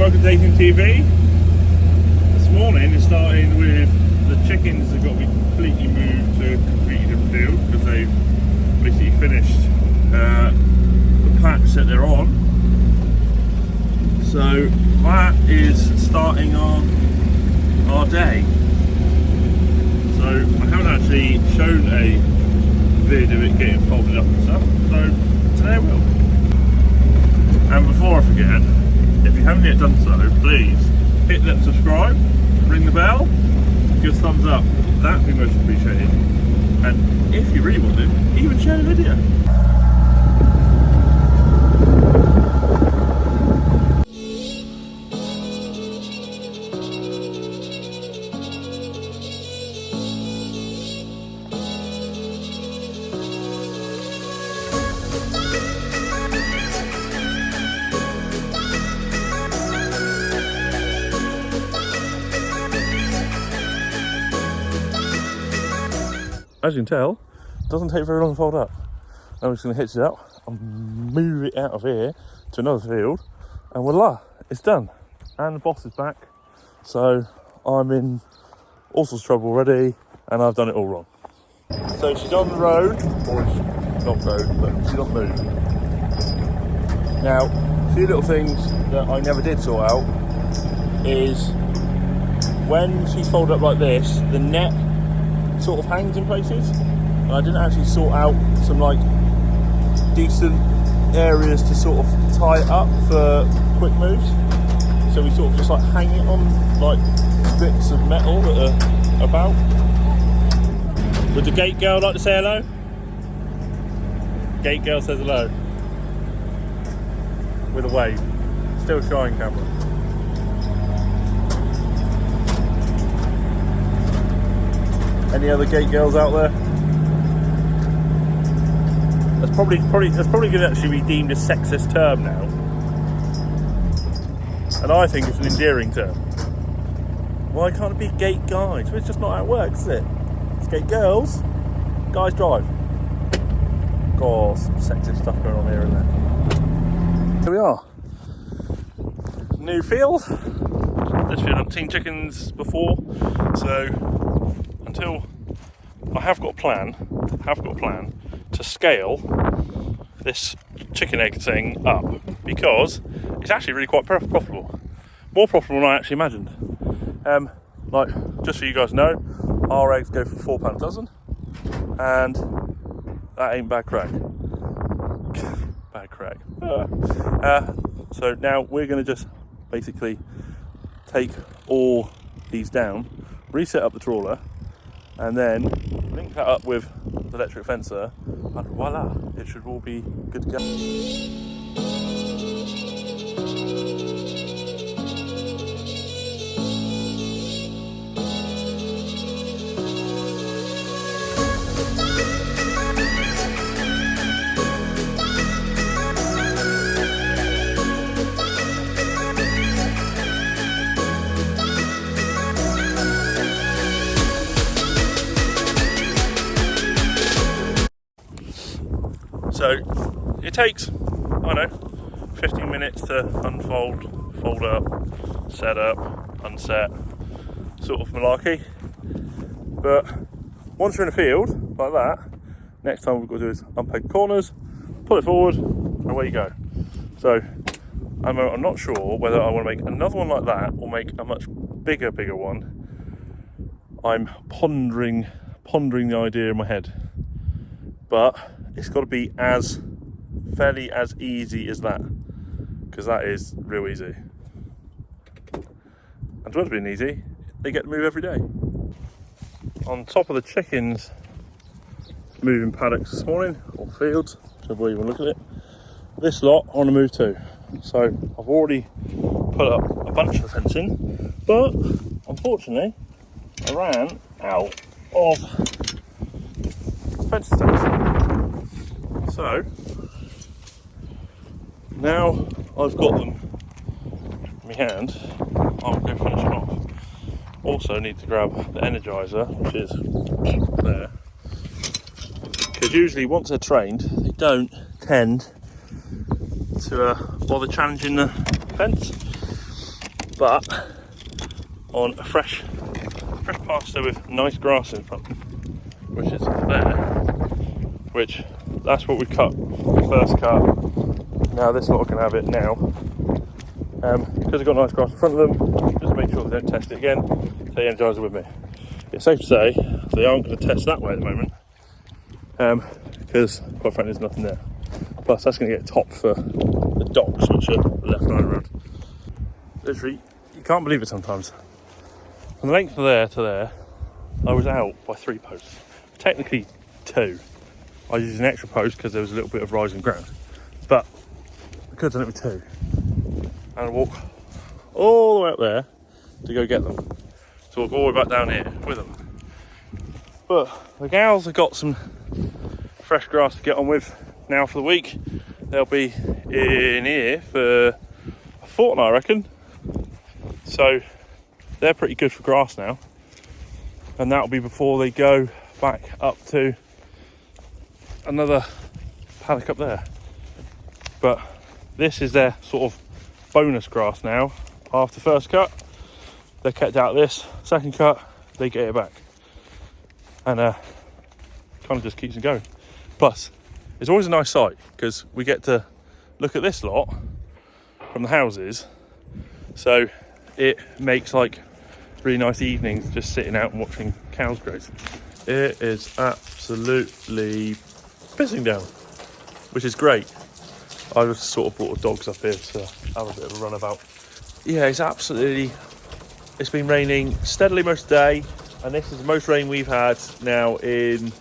welcome to Thehayteamtv. This morning is starting with the chickens that got to be completely moved to a completely different field because they've basically finished the patch that they're on. So that is starting our day. So I haven't actually shown a vid of it getting folded up and stuff, so today I will. And before I forget, if you haven't yet done so, please hit that subscribe, ring the bell, give a thumbs up, that'd be most appreciated. And if you really want it, even share the video. As you can tell, it doesn't take very long to fold up. I'm just going to hitch it up and move it out of here to another field, and voila, it's done. And the boss is back, so I'm in all sorts of trouble already, and I've done it all wrong. So she's on the road, or not road, but she's on the move. Now, a few little things that I never did sort out is when she's folded up like this, the net sort of hangs in places, and I didn't actually sort out some like decent areas to sort of tie it up for quick moves. So we sort of just like hang it on like bits of metal that are about. Would the gate girl like to say hello? Gate girl says hello with a wave. Still shying camera. Any other gate girls out there? That's probably going to actually be deemed a sexist term now, and I think it's an endearing term. Why can't it be gate guys? Well, it's just not how it works, is it? It's gate girls, guys drive. God, some sexist stuff going on here and there. Here we are. New field. This field I've seen chickens before, so until I have got a plan to scale this chicken egg thing up, because it's actually really quite profitable. More profitable than I actually imagined. Like, just so you guys know, our eggs go for £4 a dozen, and that ain't bad crack. Bad crack. So now we're going to just basically take all these down, reset up the trawler, and then link that up with the electric fencer, and voila, it should all be good to go. So it takes, I don't know, 15 minutes to unfold, fold up, set up, unset, sort of malarkey. But once you're in a field like that, next time we've got to do is unpeg corners, pull it forward, and away you go. So I'm not sure whether I want to make another one like that or make a much bigger one. I'm pondering the idea in my head, but it's got to be fairly as easy as that, because that is real easy. And to being easy, they get to move every day. On top of the chickens moving paddocks this morning, or fields, whichever way you want to look at it, this lot I want to move too. So I've already put up a bunch of fencing, but unfortunately I ran out of fence sticks. So now I've got them in my hand, I'll go finish them off. Also need to grab the energizer, which is there, because usually once they're trained they don't tend to bother challenging the fence. but on a fresh pasture with nice grass in front, which is there, which that's what we cut first cut. Now this lot can have it now, because I've got nice grass in front of them, just to make sure they don't test it again. They energise it with me. It's safe to say they aren't going to test that way at the moment, because quite frankly there's nothing there. Plus that's going to get topped for the docks, which are left lying around. Literally, you can't believe it sometimes. From the length of there to there, I was out by 3 posts. Technically 2. I used an extra post because there was a little bit of rising ground. But I could have done it with 2. And I walk all the way up there to go get them. So walk all the way back down here with them. But the gals have got some fresh grass to get on with now for the week. They'll be in here for a fortnight, I reckon. So they're pretty good for grass now, and that'll be before they go back up to another paddock up there. But this is their sort of bonus grass now. After first cut, they're kept out of this. Second cut, they get it back, and kind of just keeps them going. Plus, it's always a nice sight because we get to look at this lot from the houses, so it makes like really nice evenings just sitting out and watching cows graze. It is absolutely pissing down, which is great. I just sort of brought the dogs up here to have a bit of a runabout. Yeah, it's been raining steadily most of the day, and this is the most rain we've had now in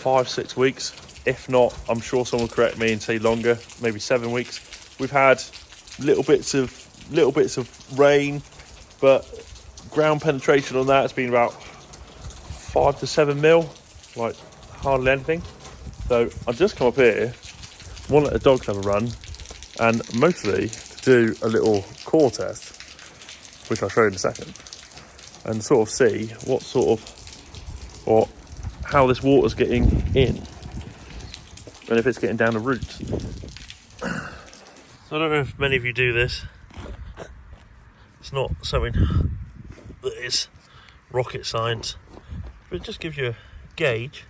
5-6 weeks. If not, I'm sure someone will correct me and say longer, maybe 7 weeks. We've had little bits of rain, but ground penetration on that has been about 5 to 7 mil, like hardly anything. So I've just come up here, want to let the dogs have a run, and mostly to do a little core test, which I'll show you in a second, and sort of see how this water's getting in, and if it's getting down the roots. So I don't know if many of you do this. It's not something that is rocket science, but it just gives you a gauge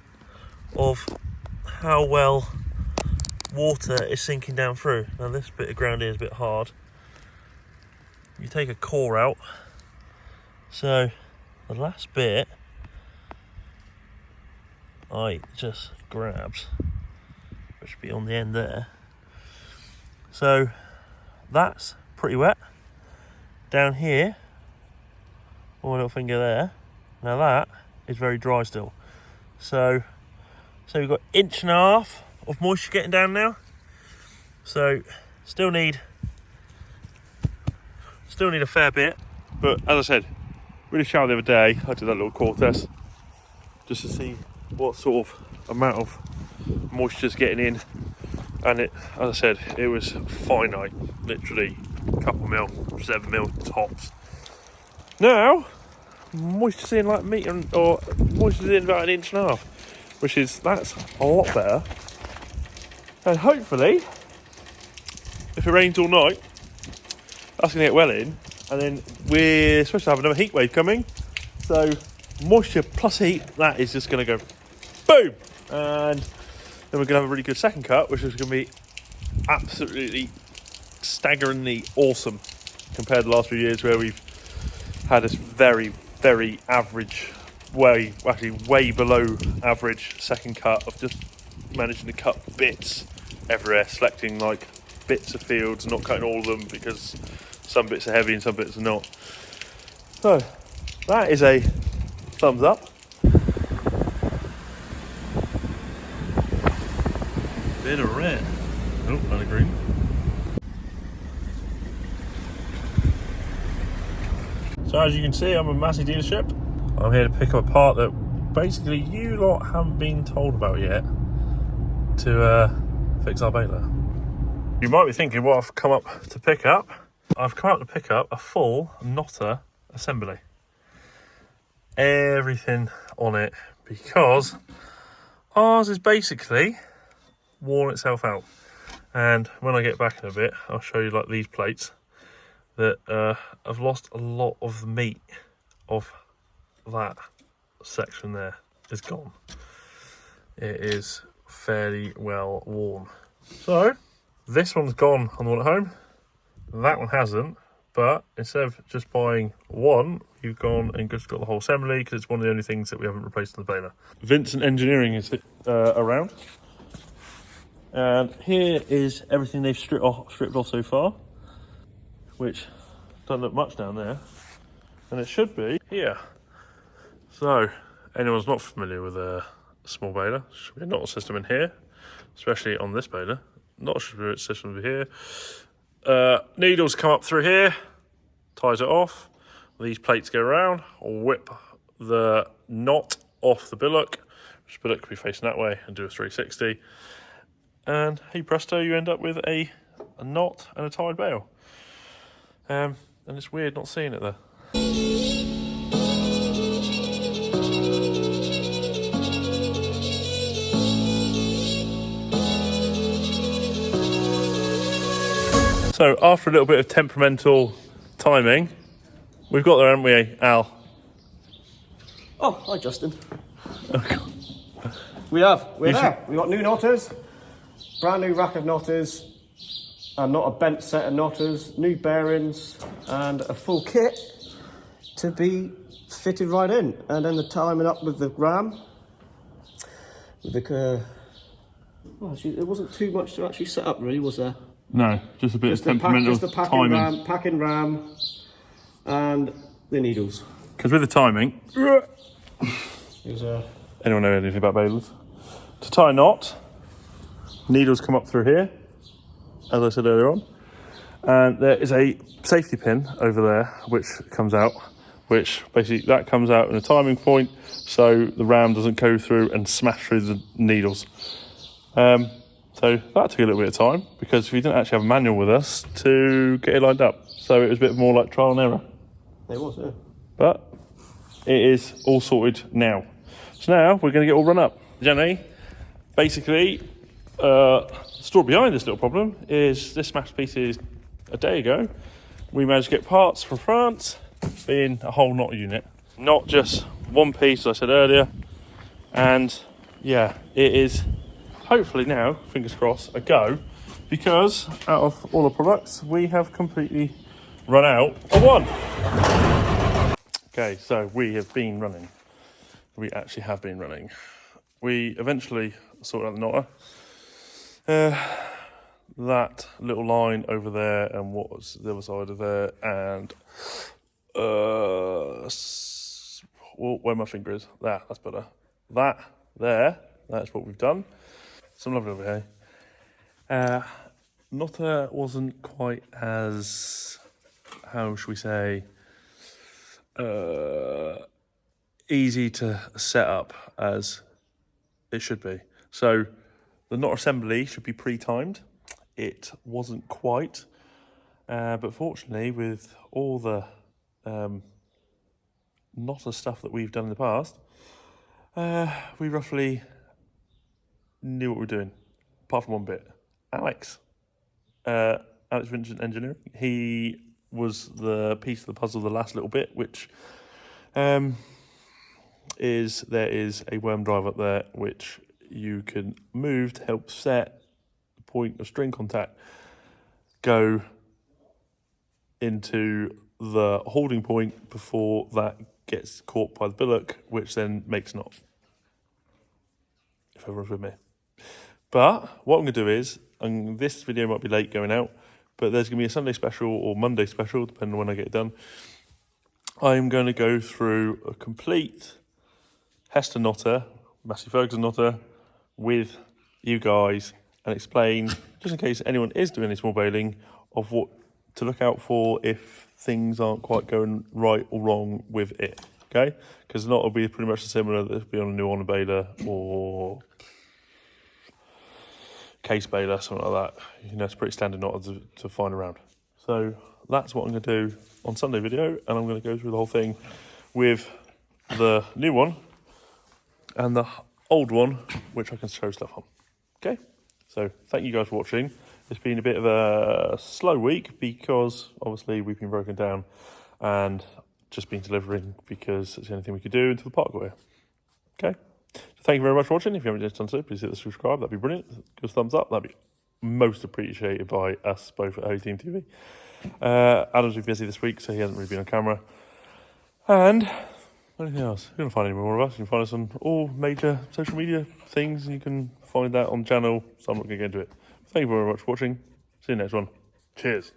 of how well water is sinking down through. Now this bit of ground here is a bit hard. You take a core out, so the last bit I just grabbed, which should be on the end there. So that's pretty wet. Down here, my little finger there, now that is very dry still. So we've got 1.5 inches of moisture getting down now. So still need a fair bit, but as I said, really showered the other day. I did that little core test just to see what sort of amount of moisture's getting in, and it, as I said, it was finite, literally a couple mil, 7 mil tops. Now moisture's in like moisture's in about 1.5 inches, that's a lot better. And hopefully, if it rains all night, that's going to get well in, and then we're supposed to have another heat wave coming, so moisture plus heat, that is just going to go boom, and then we're going to have a really good second cut, which is going to be absolutely staggeringly awesome compared to the last few years where we've had this very, very average, way below average second cut of just managing to cut bits everywhere, selecting like bits of fields, not cutting all of them because some bits are heavy and some bits are not. So that is a thumbs up. Bit of red. Oh, and a green. So as you can see, I'm a Massey dealership. I'm here to pick up a part that basically you lot haven't been told about yet to fix our baler. You might be thinking what I've come up to pick up. I've come up to pick up a full knotter assembly. Everything on it, because ours is basically worn itself out. And when I get back in a bit, I'll show you like these plates. that I've lost a lot of the meat of that section there. Is gone. It is fairly well worn. So this one's gone on the one at home. That one hasn't. But instead of just buying one, you've gone and just got the whole assembly because it's one of the only things that we haven't replaced in the baler. Vincent Engineering is around. And here is everything they've stripped off so far, which doesn't look much down there. And it should be here. So, anyone's not familiar with a small baler, should be a knot system in here, especially on this baler. Knot system over here. Needles come up through here, ties it off. These plates go around, whip the knot off the billock, which billock can be facing that way, and do a 360. And hey presto, you end up with a knot and a tied bale. And it's weird not seeing it there. So after a little bit of temperamental timing, we've got there, haven't we, Al? Oh, hi Justin. We have. We're there. We've got new knotters, brand new rack of knotters, and not a bent set of knotters, new bearings, and a full kit to be fitted right in. And then the timing up with the ram, with the well, actually, there wasn't too much to actually set up, really, was there? No, just a bit of temperamental timing. Packing ram, and the needles. Because with the timing, Anyone know anything about balers? To tie a knot, needles come up through here, as I said earlier on, and there is a safety pin over there which comes out, which basically that comes out in a timing point, so the ram doesn't go through and smash through the needles. So that took a little bit of time because we didn't actually have a manual with us to get it lined up. So it was a bit more like trial and error. It was, yeah. But it is all sorted now. So now we're going to get all run up. Jenny, basically, the story behind this little problem is this smashed pieces a day ago. We managed to get parts from France in a whole knot unit. Not just one piece, as I said earlier. And yeah, it is hopefully now, fingers crossed, a go, because out of all the products, we have completely run out of one. Okay, so we have been running. We actually have been running. We eventually sorted out the knotter. That little line over there and what was the other side of there, and where my finger is, that's better. That there, that's what we've done. Some lovely over here. Knotter wasn't quite as, how should we say, easy to set up as it should be. So the knot assembly should be pre-timed. It wasn't quite, but fortunately with all the knotter stuff that we've done in the past, we roughly knew what we were doing, apart from one bit. Alex Vincent Engineering, he was the piece of the puzzle, the last little bit, which there is a worm drive up there which you can move to help set the point of string contact go into the holding point before that gets caught by the billock, which then makes knot. If everyone's with me. But what I'm going to do is, and this video might be late going out, but there's going to be a Sunday special or Monday special, depending on when I get it done. I'm going to go through a complete Hester knotter, Massey Ferguson knotter, with you guys and explain, just in case anyone is doing any small baling, of what to look out for if things aren't quite going right or wrong with it. Okay? Because the knot will be pretty much the same whether it'll be on a new honor baler or case baler, something like that. You know, it's a pretty standard knot to find around. So that's what I'm going to do on Sunday video, and I'm going to go through the whole thing with the new one and the old one, which I can show stuff on. Okay? So thank you guys for watching. It's been a bit of a slow week because obviously we've been broken down and just been delivering because it's the only thing we could do until the park got here. Okay. So thank you very much for watching. If you haven't just done so, please hit the subscribe. That'd be brilliant. Give us a thumbs up. That'd be most appreciated by us both at Thehayteamtv. Adam's been busy this week, so he hasn't really been on camera. And anything else? You're going to find any more of us. You can find us on all major social media things. You can find that on the channel, so I'm not going to get into it. Thank you very much for watching. See you next one. Cheers.